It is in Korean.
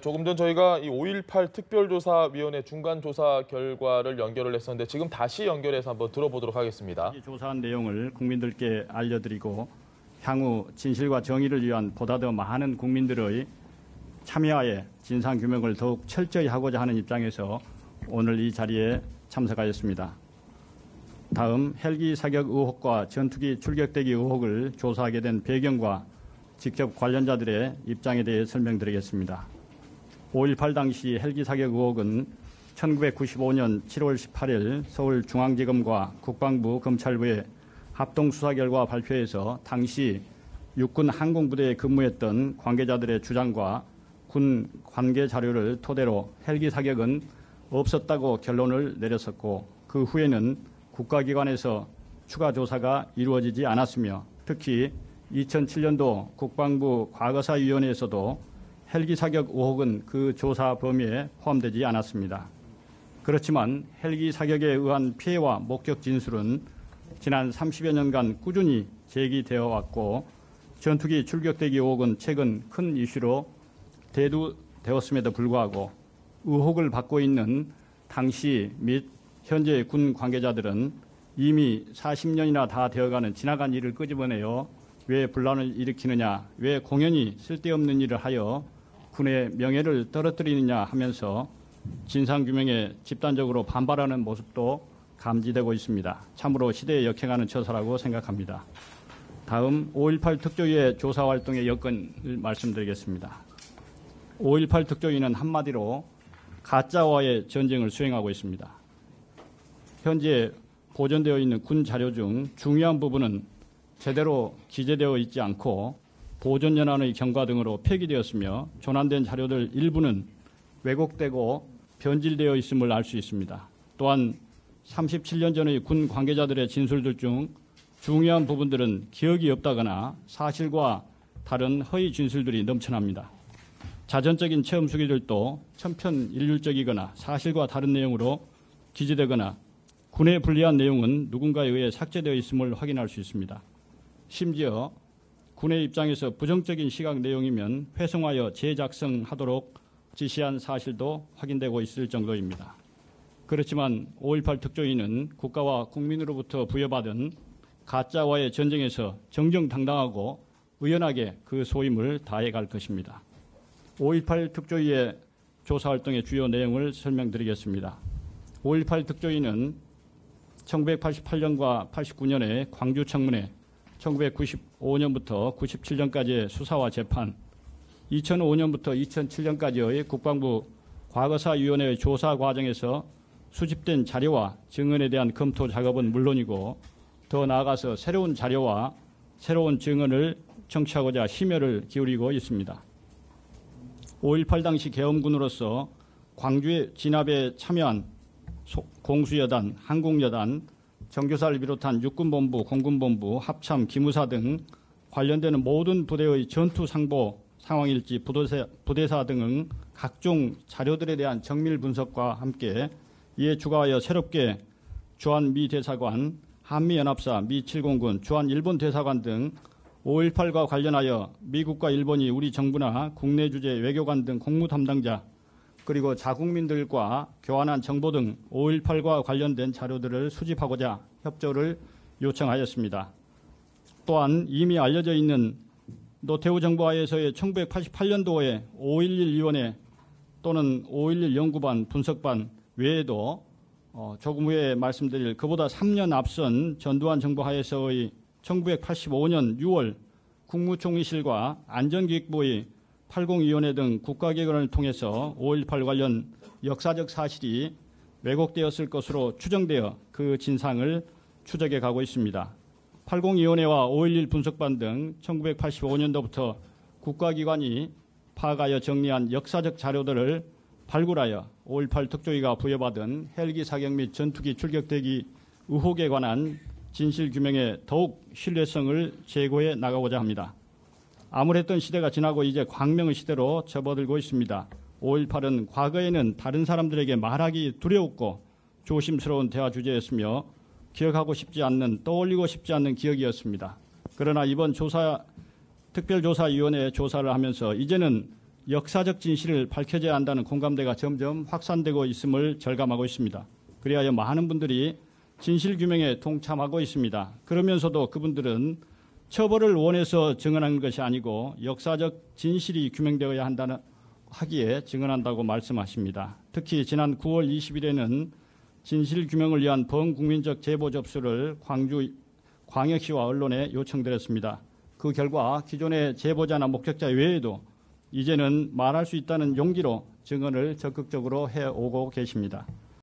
조금 전 저희가 이 5.18 특별조사위원회 중간조사 결과를 연결을 했었는데 지금 다시 연결해서 한번 들어보도록 하겠습니다. 조사한 내용을 국민들께 알려드리고 향후 진실과 정의를 위한 보다 더 많은 국민들의 참여하에 진상규명을 더욱 철저히 하고자 하는 입장에서 오늘 이 자리에 참석하였습니다. 다음 헬기 사격 의혹과 전투기 출격대기 의혹을 조사하게 된 배경과 직접 관련자들의 입장에 대해 설명드리겠습니다. 5.18 당시 헬기 사격 의혹은 1995년 7월 18일 서울중앙지검과 국방부 검찰부의 합동수사 결과 발표에서 당시 육군 항공부대에 근무했던 관계자들의 주장과 군 관계 자료를 토대로 헬기 사격은 없었다고 결론을 내렸었고, 그 후에는 국가기관에서 추가 조사가 이루어지지 않았으며 특히 2007년도 국방부 과거사위원회에서도 헬기 사격 의혹은 그 조사 범위에 포함되지 않았습니다. 그렇지만 헬기 사격에 의한 피해와 목격 진술은 지난 30여 년간 꾸준히 제기되어 왔고, 전투기 출격대기 의혹은 최근 큰 이슈로 대두되었음에도 불구하고 의혹을 받고 있는 당시 및 현재 군 관계자들은 이미 40년이나 다 되어가는 지나간 일을 끄집어내어 왜 분란을 일으키느냐, 왜 공연히 쓸데없는 일을 하여 군의 명예를 떨어뜨리느냐 하면서 진상규명에 집단적으로 반발하는 모습도 감지되고 있습니다. 참으로 시대에 역행하는 처사라고 생각합니다. 다음 5.18 특조위의 조사활동의 여건을 말씀드리겠습니다. 5.18 특조위는 한마디로 가짜와의 전쟁을 수행하고 있습니다. 현재 보존되어 있는 군 자료 중 중요한 부분은 제대로 기재되어 있지 않고 보존연한의 경과 등으로 폐기되었으며, 조난된 자료들 일부는 왜곡되고 변질되어 있음을 알 수 있습니다. 또한 37년 전의 군 관계자들의 진술들 중 중요한 부분들은 기억이 없다거나 사실과 다른 허위 진술들이 넘쳐납니다. 자전적인 체험 수기들도 천편일률적이거나 사실과 다른 내용으로 기재되거나 군에 불리한 내용은 누군가에 의해 삭제되어 있음을 확인할 수 있습니다. 심지어 군의 입장에서 부정적인 시각 내용이면 회성하여 재작성하도록 지시한 사실도 확인되고 있을 정도입니다. 그렇지만 5.18 특조위는 국가와 국민으로부터 부여받은 가짜와의 전쟁에서 정정당당하고 의연하게 그 소임을 다해갈 것입니다. 5.18 특조위의 조사활동의 주요 내용을 설명드리겠습니다. 5.18 특조위는 1988년과 89년에 광주청문회, 1995년부터 97년까지의 수사와 재판, 2005년부터 2007년까지의 국방부 과거사위원회의 조사 과정에서 수집된 자료와 증언에 대한 검토 작업은 물론이고, 더 나아가서 새로운 자료와 새로운 증언을 청취하고자 심혈을 기울이고 있습니다. 5.18 당시 계엄군으로서 광주의 진압에 참여한 공수여단, 항공여단, 정교사를 비롯한 육군본부, 공군본부, 합참, 기무사 등 관련되는 모든 부대의 전투 상보 상황일지, 부대사 등의 각종 자료들에 대한 정밀 분석과 함께 이에 추가하여 새롭게 주한 미 대사관, 한미연합사, 미 7공군, 주한 일본 대사관 등 5.18과 관련하여 미국과 일본이 우리 정부나 국내 주재 외교관 등 공무 담당자, 그리고 자국민들과 교환한 정보 등 5.18과 관련된 자료들을 수집하고자 협조를 요청하였습니다. 또한 이미 알려져 있는 노태우 정부 하에서의 1988년도에 5.11위원회 또는 5.11 연구반, 분석반 외에도 조금 후에 말씀드릴 그보다 3년 앞선 전두환 정부 하에서의 1985년 6월 국무총리실과 안전기획부의 80위원회 등 국가기관을 통해서 5.18 관련 역사적 사실이 왜곡되었을 것으로 추정되어 그 진상을 추적해 가고 있습니다. 80위원회와 5.11 분석반 등 1985년도부터 국가기관이 파악하여 정리한 역사적 자료들을 발굴하여 5.18 특조위가 부여받은 헬기 사격 및 전투기 출격대기 의혹에 관한 진실규명에 더욱 신뢰성을 제고해 나가고자 합니다. 암울했던 시대가 지나고 이제 광명의 시대로 접어들고 있습니다. 5.18은 과거에는 다른 사람들에게 말하기 두려웠고 조심스러운 대화 주제였으며 기억하고 싶지 않는, 떠올리고 싶지 않는 기억이었습니다. 그러나 이번 특별조사위원회 조사를 하면서 이제는 역사적 진실을 밝혀져야 한다는 공감대가 점점 확산되고 있음을 절감하고 있습니다. 그리하여 많은 분들이 진실 규명에 동참하고 있습니다. 그러면서도 그분들은 처벌을 원해서 증언하는 것이 아니고 역사적 진실이 규명되어야 한다는 하기에 증언한다고 말씀하십니다. 특히 지난 9월 20일에는 진실 규명을 위한 범국민적 제보 접수를 광주 광역시와 언론에 요청드렸습니다. 그 결과 기존의 제보자나 목격자 외에도 이제는 말할 수 있다는 용기로 증언을 적극적으로 해오고 계십니다.